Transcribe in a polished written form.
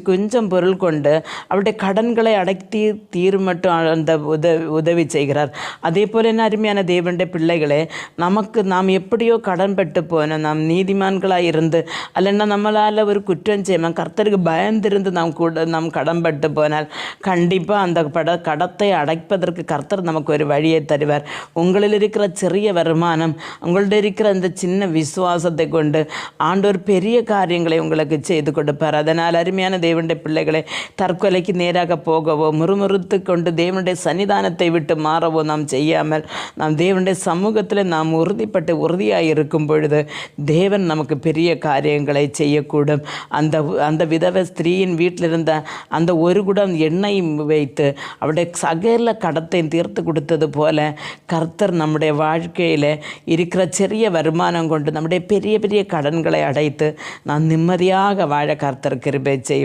கொஞ்சம் பொருள் கொண்டு அவருடைய கடன்களை அடைத்தி தீரும் மட்டும் அந்த உதவி செய்கிறார். அதே போல் என்ன அருமையான தேவனுடைய பிள்ளைகளே, நாம் எப்படியோ கடன்பட்டு போனோம், நாம் நீதிமான்களாக இருந்து அல்லைன்னா நம்மளால் ஒரு குற்றம் செய்யணும் கர்த்தருக்கு பயந்திருந்து நாம் கடன்பட்டு போனால் கண்டிப்பாக அந்த கடத்தை அடைப்பதற்கு கர்த்தர் நமக்கு ஒரு வழியை தருவார். உங்களில் இருக்கிற சிறிய வருமானம், உங்கள்ட்ட இருக்கிற அந்த சின்ன விசுவாசத்தை கொண்டு ஆண்டவர் பெரிய காரியங்களை உங்களுக்கு செய்து கொடுப்பார். அதனால் அருமையான தேவனுடைய பிள்ளைகளை தற்கொலைக்கு நேராக போகவோ முறுமுறுத்து கொண்டு தேவனுடைய சன்னிதானத்தை விட்டு மாறவோ நாம் செய்யாமல் நாம் தேவனுடைய சமூகத்தில் நாம் உறுதியாக இருக்கும் பொழுது தேவன் நமக்கு பெரிய காரியங்களை செய்யக்கூடும். அந்த விதவை ஸ்திரீயின் வீட்டில் இருந்த அந்த ஒரு குடம் எண்ணெய் வைத்து அவருடைய சகல கடத்தையும் தீர்த்து கொடுத்தது போல கர்த்தர் நம்முடைய வாழ்க்கையில் இருக்கிற சிறிய வருமானம் கொண்டு நம்முடைய பெரிய பெரிய கடன்களை அடைத்து நாம் நிம்மதியாக வாழ கர்த்தர் கிருபை செய்வார்.